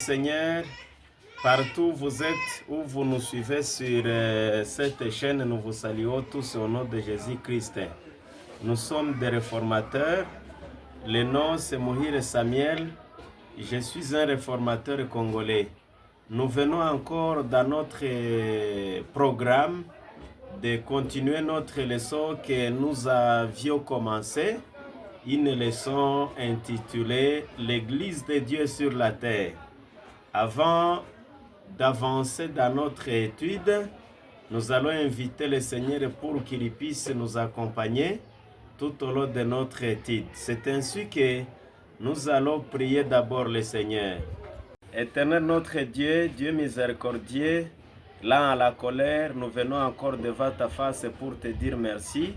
Seigneur, partout vous êtes, où vous nous suivez sur cette chaîne, nous vous saluons tous au nom de Jésus-Christ. Nous sommes des réformateurs. Le nom c'est Mohire Samuel. Je suis un réformateur congolais. Nous venons encore dans notre programme de continuer notre leçon que nous avions commencé. Une leçon intitulée L'Église de Dieu sur la terre. Avant d'avancer dans notre étude, nous allons inviter le Seigneur pour qu'il puisse nous accompagner tout au long de notre étude. C'est ainsi que nous allons prier d'abord le Seigneur. Éternel notre Dieu, Dieu miséricordieux, là à la colère, nous venons encore devant ta face pour te dire merci.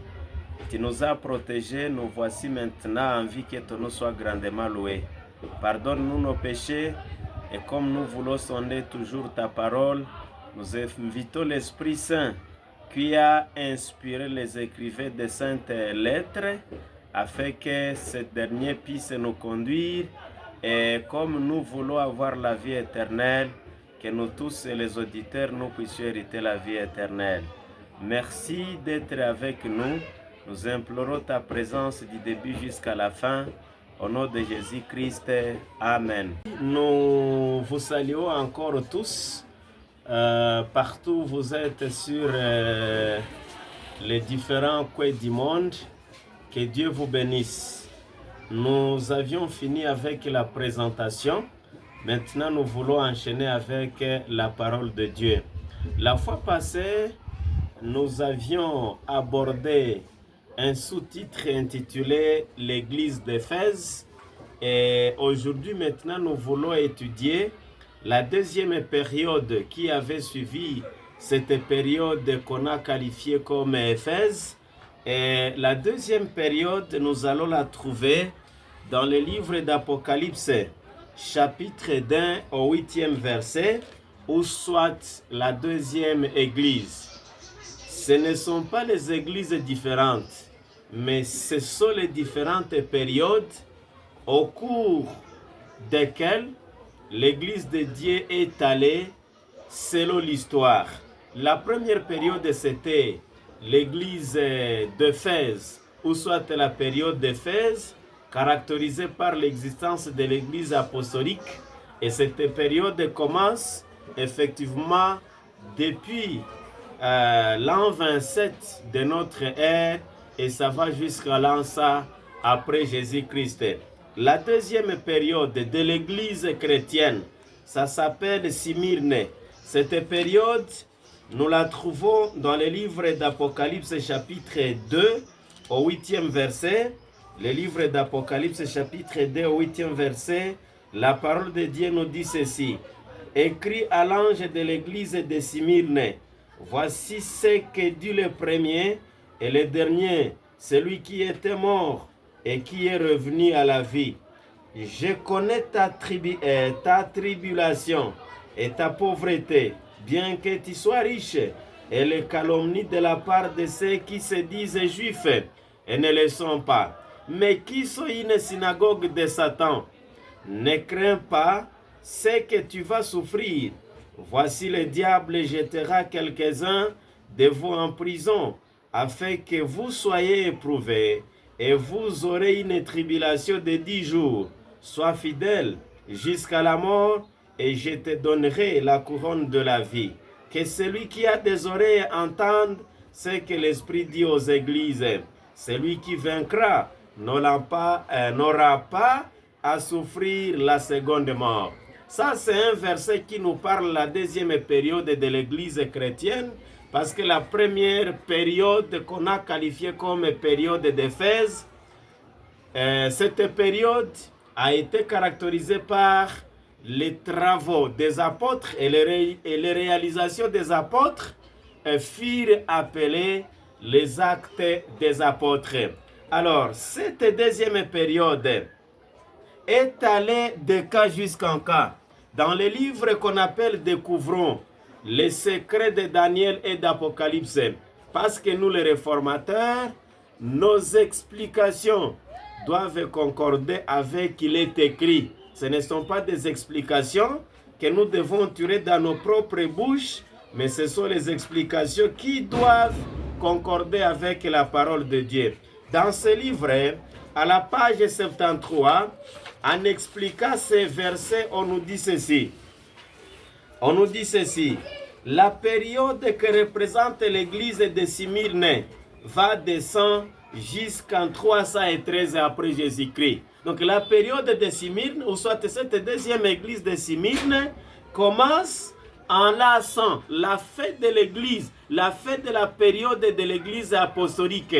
Tu nous as protégés, nous voici maintenant en vie, que ton nom soit grandement loué. Pardonne-nous nos péchés. Et comme nous voulons sonder toujours ta parole, nous invitons l'Esprit Saint qui a inspiré les écrivains de saintes lettres afin que ce dernier puisse nous conduire. Et comme nous voulons avoir la vie éternelle, que nous tous et les auditeurs, nous puissions hériter la vie éternelle. Merci d'être avec nous. Nous implorons ta présence du début jusqu'à la fin. Au nom de Jésus-Christ, Amen. Nous vous saluons encore tous, partout où vous êtes sur les différents coins du monde. Que Dieu vous bénisse. Nous avions fini avec la présentation. Maintenant, nous voulons enchaîner avec la parole de Dieu. La fois passée, nous avions abordé un sous-titre intitulé L'Église d'Éphèse. Et aujourd'hui, maintenant, nous voulons étudier la deuxième période qui avait suivi cette période qu'on a qualifiée comme Éphèse. Et la deuxième période, nous allons la trouver dans le livre d'Apocalypse, chapitre 1 au 8e verset, ou soit la deuxième église. Ce ne sont pas les églises différentes, mais ce sont les différentes périodes au cours desquelles l'église de Dieu est allée selon l'histoire. La première période, c'était l'église d'Éphèse, ou soit la période d'Éphèse, caractérisée par l'existence de l'église apostolique. Et cette période commence effectivement depuis l'an 27 de notre ère et ça va jusqu'à l'an 100 après Jésus-Christ. La deuxième période de l'église chrétienne, ça s'appelle Smyrne. Cette période, nous la trouvons dans le livre d'Apocalypse chapitre 2 au 8e verset. Le livre d'Apocalypse chapitre 2 au 8e verset, la parole de Dieu nous dit ceci. Écrit à l'ange de l'église de Smyrne. Voici ce que dit le premier et le dernier, celui qui était mort et qui est revenu à la vie. Je connais ta tribulation et ta pauvreté, bien que tu sois riche, et les calomnies de la part de ceux qui se disent juifs et ne le sont pas, mais qui sont une synagogue de Satan. Ne crains pas ce que tu vas souffrir. Voici le diable jettera quelques-uns de vous en prison, afin que vous soyez éprouvés, et vous aurez une tribulation de 10 jours. Sois fidèle jusqu'à la mort, et je te donnerai la couronne de la vie. Que celui qui a des oreilles entende ce que l'Esprit dit aux églises. Celui qui vaincra n'aura pas à souffrir la seconde mort. Ça, c'est un verset qui nous parle de la deuxième période de l'église chrétienne, parce que la première période qu'on a qualifiée comme période d'Éphèse, cette période a été caractérisée par les travaux des apôtres et les réalisations des apôtres furent appelées les actes des apôtres. Alors, cette deuxième période est allée de cas jusqu'en cas. Dans les livres qu'on appelle Découvrons les secrets de Daniel et d'Apocalypse, parce que nous les réformateurs, nos explications doivent concorder avec ce qu'il est écrit. Ce ne sont pas des explications que nous devons tirer dans nos propres bouches, mais ce sont les explications qui doivent concorder avec la parole de Dieu. Dans ce livre, à la page 73, en expliquant ces versets, on nous dit ceci. On nous dit ceci. La période que représente l'église de Smyrne va descendre jusqu'en 313 après Jésus-Christ. Donc la période de Smyrne, ou soit cette deuxième église de Smyrne, commence en l'an 100, la fête de l'église, la fête de la période de l'église apostolique,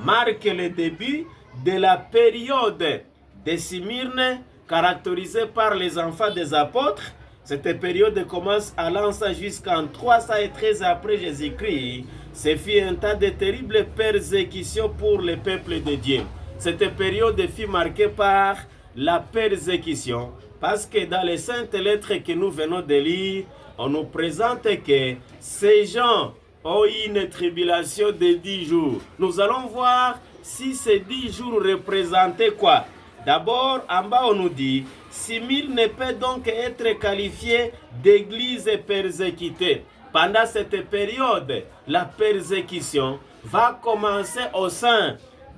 marque le début de la période de Smyrne caractérisée par les enfants des apôtres. Cette période commence à l'an 100 jusqu'en 313 après Jésus-Christ. Ce fut un temps de terribles persécutions pour le peuple de Dieu. Cette période fut marquée par la persécution, parce que dans les saintes lettres que nous venons de lire, on nous présente que ces gens ont eu une tribulation de 10 jours. Nous allons voir si ces 10 jours représentaient quoi. D'abord, en bas, on nous dit, Smyrne ne peut donc être qualifié d'église persécutée. Pendant cette période, la persécution va commencer au sein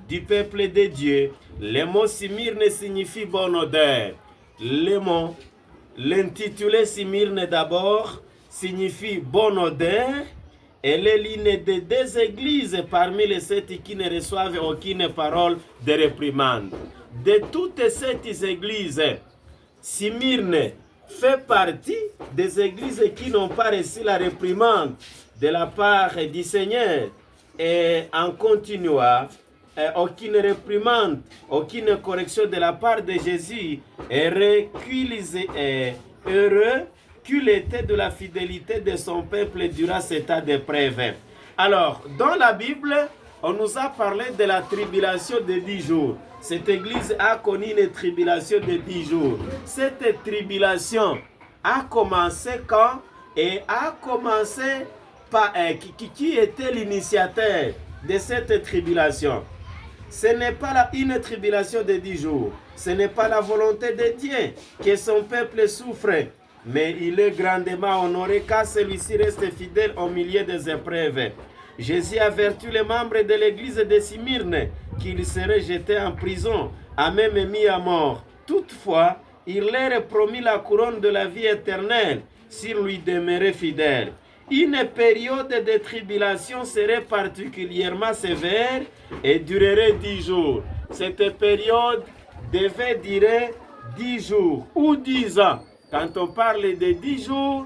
du peuple de Dieu. Le mot Smyrne signifie bonne odeur. Le mot, l'intitulé Smyrne d'abord, signifie bonne odeur. Elle est l'une des 2 églises parmi les 7 qui ne reçoivent aucune parole de réprimande. De toutes ces églises, Smyrne fait partie des églises qui n'ont pas reçu la réprimande de la part du Seigneur. Et en continuant, aucune réprimande, aucune correction de la part de Jésus. Heureux qu'il était de la fidélité de son peuple durant cet temps d'épreuve. Alors, dans la Bible, on nous a parlé de la tribulation de 10 jours. Cette église a connu une tribulation de 10 jours. Cette tribulation a commencé quand? Et a commencé par qui était l'initiateur de cette tribulation? Ce n'est pas une tribulation de 10 jours. Ce n'est pas la volonté de Dieu que son peuple souffre. Mais il est grandement honoré car celui-ci reste fidèle au milieu des épreuves. Jésus avertit les membres de l'église de Smyrne qu'ils seraient jetés en prison, a même mis à mort. Toutefois, il leur promit la couronne de la vie éternelle s'ils lui demeuraient fidèles. Une période de tribulation serait particulièrement sévère et durerait 10 jours. Cette période devait durer 10 jours ou 10 ans. Quand on parle de 10 jours,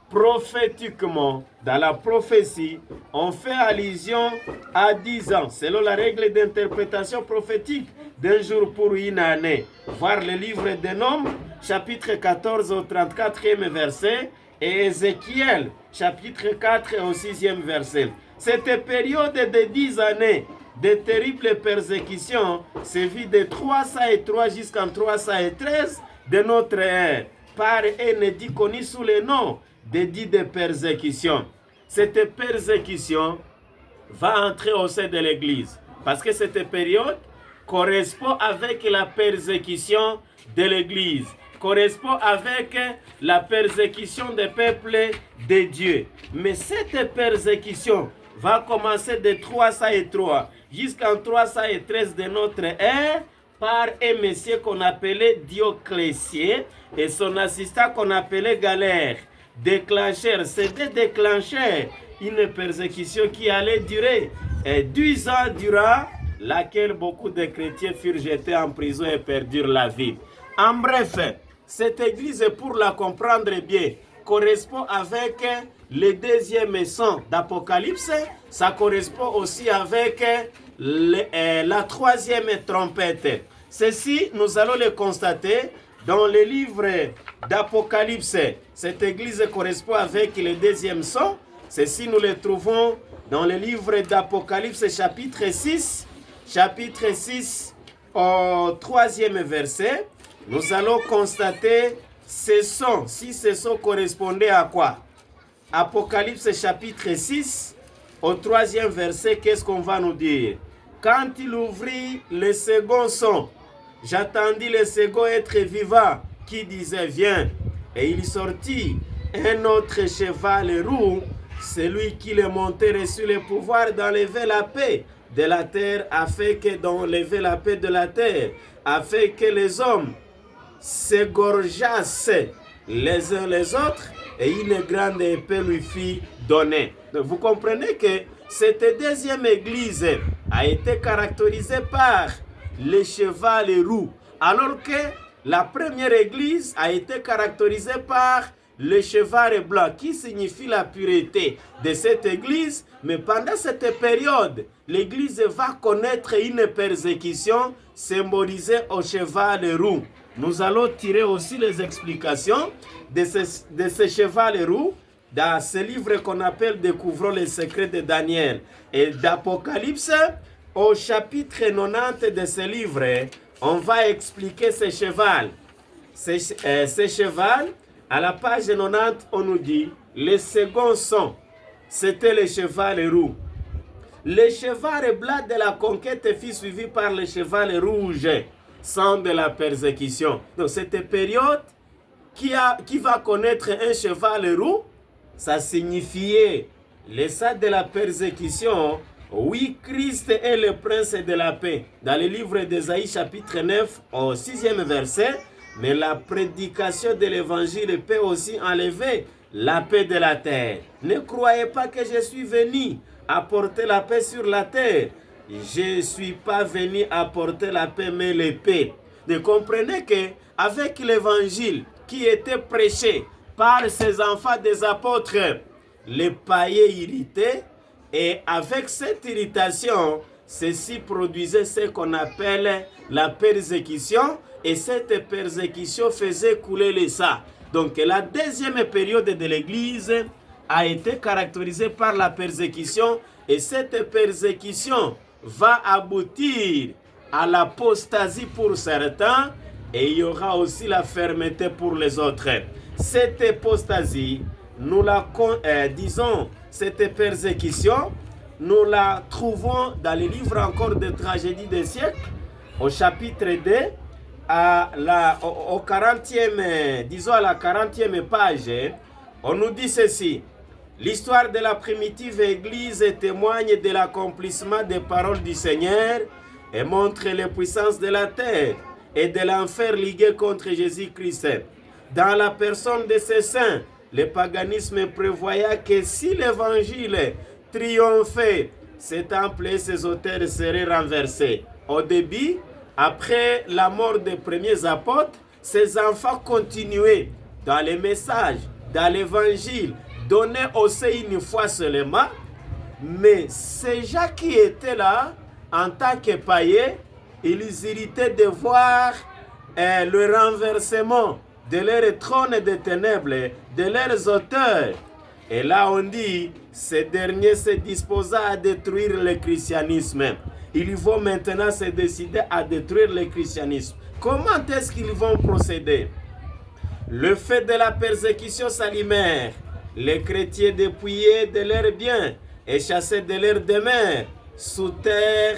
prophétiquement, dans la prophétie, on fait allusion à 10 ans, selon la règle d'interprétation prophétique d'un jour pour une année. Voir le livre des Nombres, chapitre 14 au 34e verset, et Ézéchiel, chapitre 4 au 6e verset. Cette période de 10 années de terribles persécutions sévit de 303 jusqu'en 313 de notre ère, par un édit connu sous le nom d'édit de persécution. Cette persécution va entrer au sein de l'Église, parce que cette période correspond avec la persécution de l'Église, correspond avec la persécution des peuples de Dieu. Mais cette persécution va commencer de 303 jusqu'en 313 de notre ère par un monsieur qu'on appelait Dioclétien et son assistant qu'on appelait Galère. Déclenchèrent, c'était déclenchèrent une persécution qui allait durer 12 ans durant laquelle beaucoup de chrétiens furent jetés en prison et perdirent la vie. En bref, cette église, pour la comprendre bien, correspond avec le deuxième son d'Apocalypse. Ça correspond aussi avec la troisième trompette. Ceci, nous allons le constater dans le livre d'Apocalypse. Cette église correspond avec le deuxième son. Ceci, nous le trouvons dans le livre d'Apocalypse, chapitre 6 au 3e verset. Nous allons constater ce son, si ce son correspondait à quoi? Apocalypse chapitre 6 au 3e verset, qu'est-ce qu'on va nous dire? Quand il ouvrit le second son, j'attendis le second être vivant qui disait, viens. Et il sortit un autre cheval roux, celui qui le montait reçut le pouvoir d'enlever la paix de la terre, afin que d'enlever la paix de la terre, afin que les hommes s'égorgeassent les uns les autres, et une grande épée lui fit donner. Donc vous comprenez que cette deuxième église a été caractérisée par le cheval roux, alors que la première église a été caractérisée par le cheval blanc, qui signifie la pureté de cette église. Mais pendant cette période, l'église va connaître une persécution symbolisée au cheval roux. Nous allons tirer aussi les explications de ce cheval roux dans ce livre qu'on appelle Découvrons les secrets de Daniel et d'Apocalypse. Au chapitre 90 de ce livre, on va expliquer ce cheval. Ce cheval, à la page 90, on nous dit, le second son, c'était le cheval roux. Le cheval blanc de la conquête fut suivi par le cheval rouge, sang de la persécution. Donc cette période qui va connaître un cheval roux, ça signifiait le sang de la persécution. Oui, Christ est le prince de la paix. Dans le livre d'Ésaïe chapitre 9 au 6e verset, mais la prédication de l'évangile peut aussi enlever la paix de la terre. Ne croyez pas que je suis venu apporter la paix sur la terre. Je ne suis pas venu apporter la paix, mais l'épée. Vous comprenez qu'avec l'évangile qui était prêché par ces enfants des apôtres, les païens irritaient, et avec cette irritation, ceci produisait ce qu'on appelle la persécution, et cette persécution faisait couler le sang. Donc la deuxième période de l'Église a été caractérisée par la persécution, et cette persécution va aboutir à l'apostasie pour certains, et il y aura aussi la fermeté pour les autres. Cette apostasie, cette persécution, nous la trouvons dans les livres encore de tragédies des siècles, au chapitre 2, à la 40e page, on nous dit ceci. L'histoire de la primitive église témoigne de l'accomplissement des paroles du Seigneur et montre les puissances de la terre et de l'enfer ligué contre Jésus-Christ. Dans la personne de ces saints, le paganisme prévoyait que si l'évangile triomphait, ces temples et ces autels seraient renversés. Au début, après la mort des premiers apôtres, ces enfants continuaient dans les messages, dans l'évangile, donnaient aussi une foi seulement. Mais ces gens qui étaient là, en tant que païens, ils irritaient de voir le renversement de leur trône de ténèbres, de leurs auteurs. Et là on dit, ces derniers se disposaient à détruire le christianisme. Ils vont maintenant se décider à détruire le christianisme. Comment est-ce qu'ils vont procéder? Le fait de la persécution s'allumèrent. Les chrétiens dépouillés de leurs biens et chassés de leurs demeures sous terre,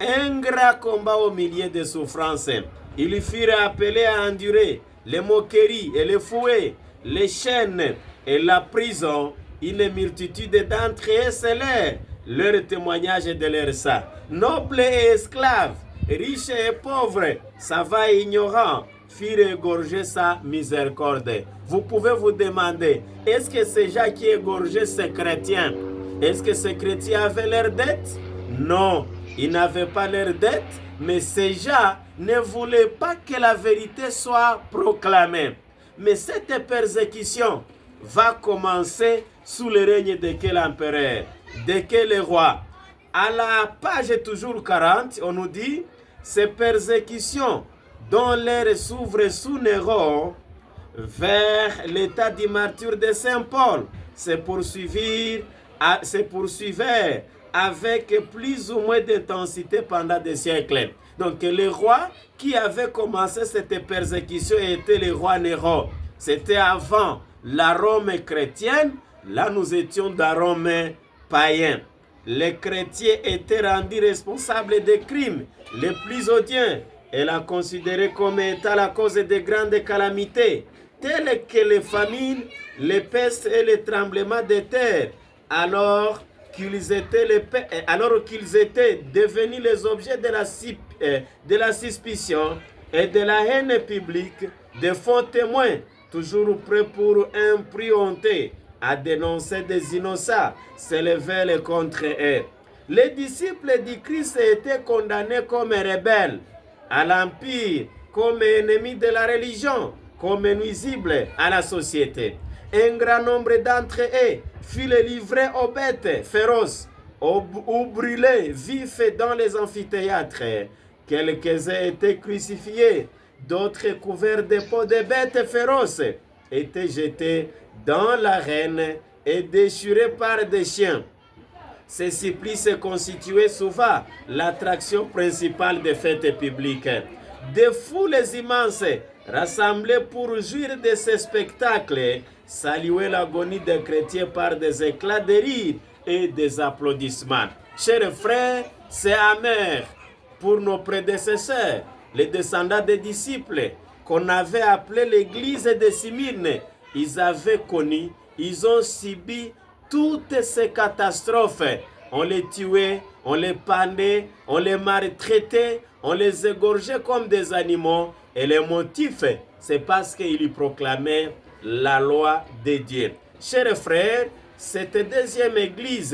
un grand combat au milieu de souffrances. Ils furent appelés à endurer les moqueries et les fouets, les chaînes et la prison. Une multitude d'entre eux scellèrent leur témoignage de leur sang. Nobles et esclaves, riches et pauvres, savants et ignorants, firent égorger sa miséricorde. Vous pouvez vous demander, est-ce que ces gens qui égorgeaient ces chrétiens, est-ce que ces chrétiens avaient leurs dettes? Non, ils n'avaient pas leurs dettes, mais ces gens ne voulaient pas que la vérité soit proclamée. Mais cette persécution va commencer sous le règne de quel empereur? De quel roi? À la page toujours 40, on nous dit, ces persécutions dont l'air s'ouvre sous Néron vers l'état du martyr de Saint Paul se poursuivirent avec plus ou moins d'intensité pendant des siècles. Donc le roi qui avait commencé cette persécution était le roi Néron. C'était avant la Rome chrétienne, là nous étions dans Rome païen. Les chrétiens étaient rendus responsables des crimes les plus odieux et la considéraient comme étant la cause de grandes calamités, telles que les famines, les pestes et les tremblements de terre, alors qu'ils étaient devenus les objets de la suspicion et de la haine publique, de faux témoins, toujours prêts pour impruenter à dénoncer des innocents, s'élevaient contre eux. Les disciples du Christ étaient condamnés comme rebelles à l'Empire, comme ennemis de la religion, comme nuisibles à la société. Un grand nombre d'entre eux furent livrés aux bêtes féroces ou brûlés vifs dans les amphithéâtres. Quelques-uns étaient crucifiés, d'autres couverts de peaux de bêtes féroces étaient jetés dans l'arène et déchirés par des chiens. Ces supplices constituaient souvent l'attraction principale des fêtes publiques. Des foules immenses rassemblées pour jouir de ces spectacles saluaient l'agonie des chrétiens par des éclats de rire et des applaudissements. Chers frères, c'est amer pour nos prédécesseurs, les descendants des disciples, qu'on avait appelé l'église de Smyrne. Ils avaient connu, ils ont subi toutes ces catastrophes. On les tuait, on les pendait, on les maltraitait, on les égorgeait comme des animaux. Et le motif, c'est parce qu'ils proclamaient la loi de Dieu. Chers frères, cette deuxième église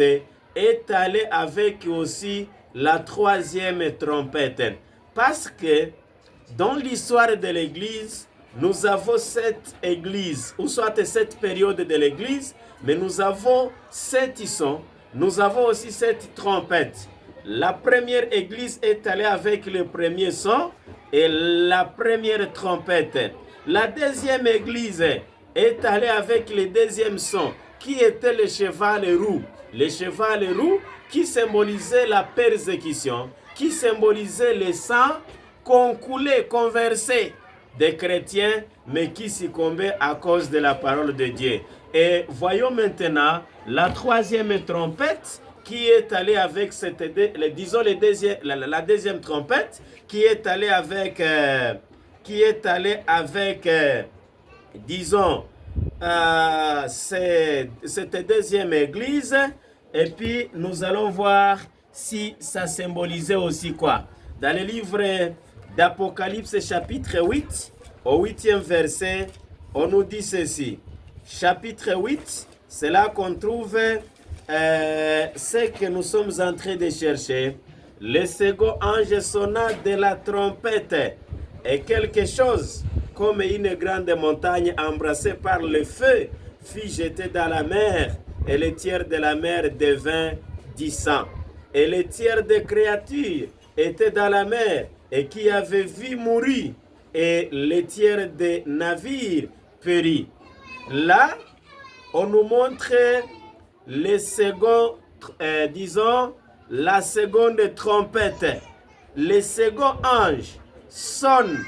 est allée avec aussi la troisième trompette. Parce que dans l'histoire de l'église, nous avons cette église, ou soit cette période de l'église, mais nous avons 7 sons, nous avons aussi 7 trompettes. La première église est allée avec le premier son et la première trompette. La deuxième église est allée avec le deuxième son, qui était le cheval roux. Le cheval roux qui symbolisait la persécution, qui symbolisait le sang qu'on coulait, qu'on versait des chrétiens, mais qui succombaient à cause de la parole de Dieu. Et voyons maintenant la troisième trompette qui est allée avec la deuxième trompette qui est allée avec cette deuxième église. Et puis nous allons voir si ça symbolisait aussi quoi. Dans le livre d'Apocalypse chapitre 8, au 8e verset, on nous dit ceci. Chapitre 8, c'est là qu'on trouve ce que nous sommes en train de chercher. Le second ange sonna de la trompette et quelque chose comme une grande montagne embrassée par le feu fut jetée dans la mer et le tiers de la mer devint du sang. Et le tiers des créatures étaient dans la mer et qui avait vu mourir et le tiers des navires périt. Là, on nous montre les seconds, la seconde trompette. Le second ange sonne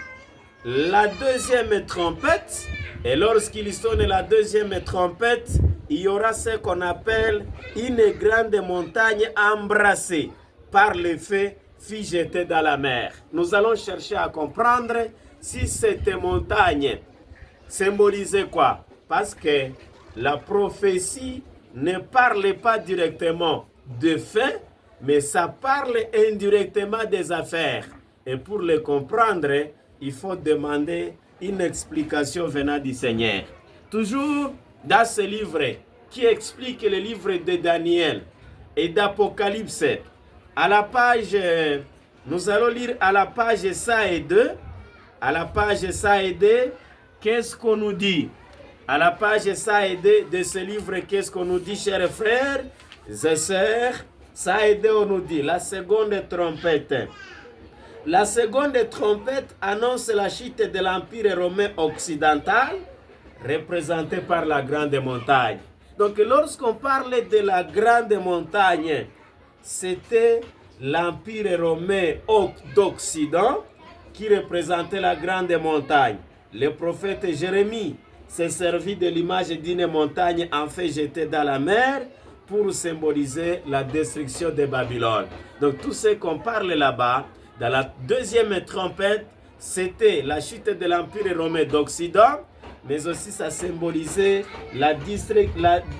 la deuxième trompette et lorsqu'il sonne la deuxième trompette, il y aura ce qu'on appelle une grande montagne embrassée par le feu fut jetée dans la mer. Nous allons chercher à comprendre si cette montagne symbolisait quoi. Parce que la prophétie ne parle pas directement de faits, mais ça parle indirectement des affaires. Et pour le comprendre, il faut demander une explication venant du Seigneur. Toujours dans ce livre qui explique le livre de Daniel et d'Apocalypse, à la page, nous allons lire à la page 102. À la page 102, qu'est-ce qu'on nous dit? À la page 102 de ce livre, qu'est-ce qu'on nous dit, chers frères et sœurs? 102, on nous dit la seconde trompette. La seconde trompette annonce la chute de l'Empire romain occidental, représenté par la grande montagne. Donc, lorsqu'on parle de la grande montagne, c'était l'Empire romain d'Occident qui représentait la grande montagne. Le prophète Jérémie s'est servi de l'image d'une montagne en fait jetée dans la mer pour symboliser la destruction de Babylone. Donc, tout ce qu'on parle là-bas, dans la deuxième trompette, c'était la chute de l'Empire romain d'Occident mais aussi ça symbolisait la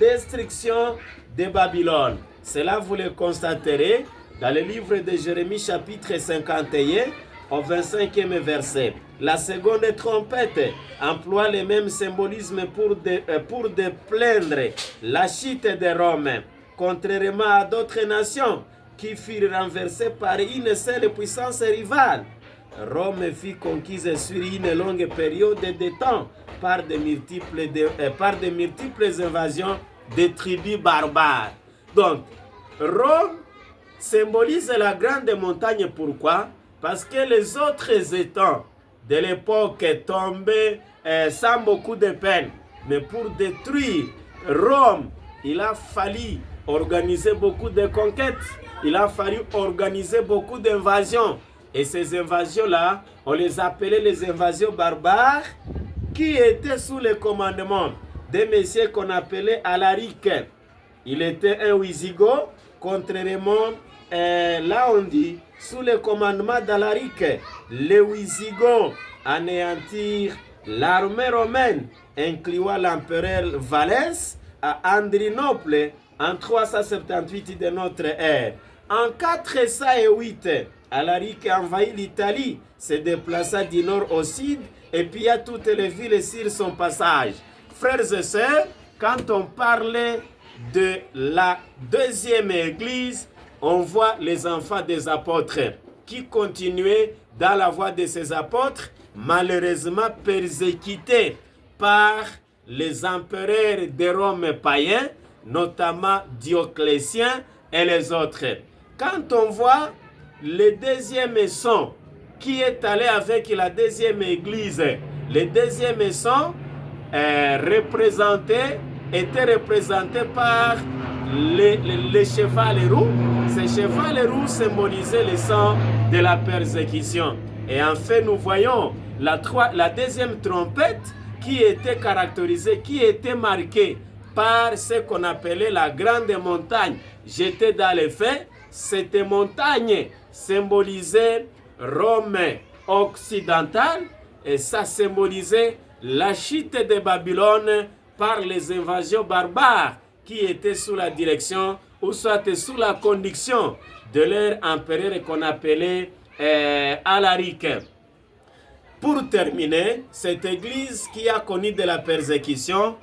destruction de Babylone. Cela vous le constaterez dans le livre de Jérémie chapitre 51 au 25e verset. La seconde trompette emploie le même symbolisme pour déplaindre la chute de Rome, contrairement à d'autres nations qui furent renversées par une seule puissance rivale. Rome fut conquise sur une longue période de temps par de multiples invasions de tribus barbares. Donc, Rome symbolise la grande montagne. Pourquoi? Parce que les autres États de l'époque tombaient sans beaucoup de peine. Mais pour détruire Rome, il a fallu organiser beaucoup de conquêtes. Il a fallu organiser beaucoup d'invasions. Et ces invasions-là, on les appelait les invasions barbares, qui étaient sous le commandement des messieurs qu'on appelait Alaric. Il était un Wisigoth, contrairement, là on dit, sous le commandement d'Alaric. Les Wisigoths anéantirent l'armée romaine, incluant l'empereur Valens à Andrinople en 378 de notre ère. En 408, Alaric envahit l'Italie, se déplaça du nord au sud et pilla toutes les villes sur son passage. Frères et sœurs, quand on parlait de la deuxième église, on voit les enfants des apôtres qui continuaient dans la voie de ces apôtres, malheureusement persécutés par les empereurs de Rome païens, notamment Dioclétien et les autres. Quand on voit le deuxième son qui est allé avec la deuxième église, le deuxième son était représenté par les chevals roux. Ces chevals roux symbolisaient le sang de la persécution. Et en fait, nous voyons la deuxième trompette qui était caractérisée, qui était marquée par ce qu'on appelait la grande montagne jetée dans les feux. Cette montagne symbolisait Rome occidentale et ça symbolisait la chute de Babylone par les invasions barbares qui étaient sous la direction ou soit sous la conduction de leur empereur qu'on appelait Alaric. Pour terminer, cette église qui a connu de la persécution,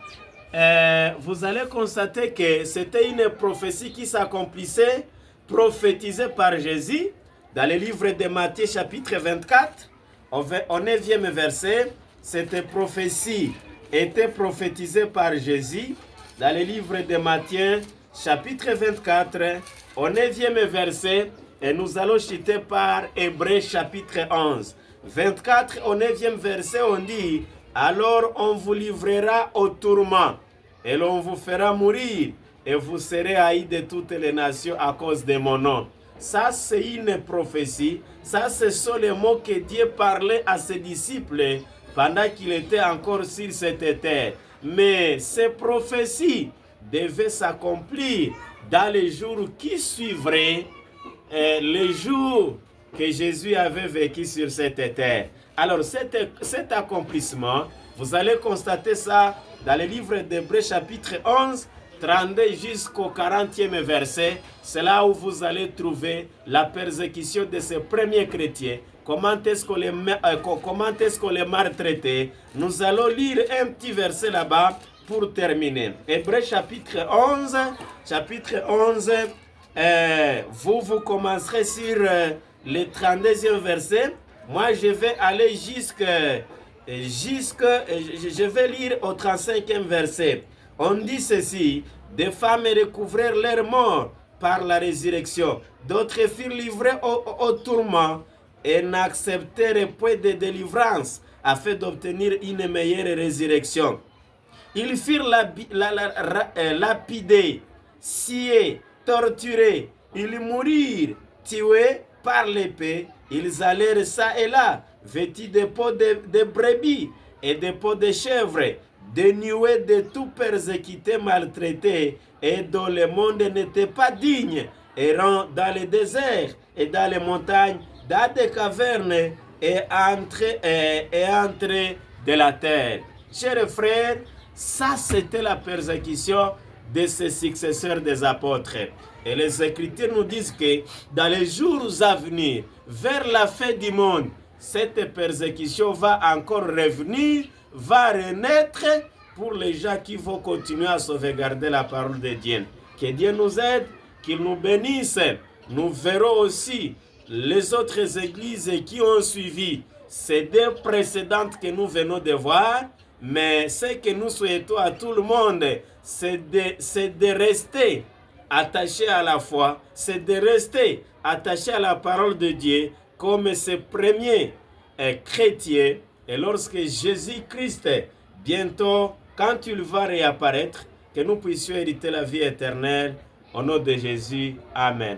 vous allez constater que c'était une prophétie qui s'accomplissait, prophétisée par Jésus dans le livre de Matthieu chapitre 24, au 9e verset. Cette prophétie était prophétisée par Jésus dans le livre de Matthieu chapitre 24, au 9e verset, et nous allons citer par Hébreux chapitre 11. 24 au 9e verset, on dit: alors on vous livrera au tourment, et l'on vous fera mourir, et vous serez haïs de toutes les nations à cause de mon nom. Ça, c'est une prophétie. Ça, ce sont les mots que Dieu parlait à ses disciples pendant qu'il était encore sur cette terre. Mais ces prophéties devaient s'accomplir dans les jours qui suivraient les jours que Jésus avait vécu sur cette terre. Alors cet accomplissement, vous allez constater ça dans le livre d'Hébreux chapitre 11, 32 jusqu'au 40e verset. C'est là où vous allez trouver la persécution de ces premiers chrétiens. Comment est-ce qu'on les maltraitait. Nous allons lire un petit verset là-bas pour terminer. Hébreux chapitre 11, vous commencerez sur le 32e verset. Moi, je vais aller je vais lire au 35e verset. On dit ceci: des femmes recouvrèrent leur mort par la résurrection, d'autres furent livrées au tourment et n'acceptèrent point de délivrance afin d'obtenir une meilleure résurrection. Ils furent lapidés, sciés, torturés, ils mourirent, tués par l'épée. Ils allèrent ça et là, vêtus de peaux de brebis et de peaux de chèvres, dénués de tout, persécutés, maltraités, et dont le monde n'était pas digne, errant dans les déserts et dans les montagnes, dans des cavernes et entrés de la terre. Chers frères, ça c'était la persécution de ces successeurs des apôtres. Et les Écritures nous disent que dans les jours à venir, vers la fin du monde, cette persécution va encore revenir, va renaître pour les gens qui vont continuer à sauvegarder la parole de Dieu. Que Dieu nous aide, qu'il nous bénisse. Nous verrons aussi les autres églises qui ont suivi ces deux précédentes que nous venons de voir. Mais ce que nous souhaitons à tout le monde, c'est de rester attaché à la foi, c'est de rester attaché à la parole de Dieu comme ces premiers chrétiens. Et lorsque Jésus-Christ, bientôt, quand il va réapparaître, que nous puissions hériter la vie éternelle. Au nom de Jésus, Amen.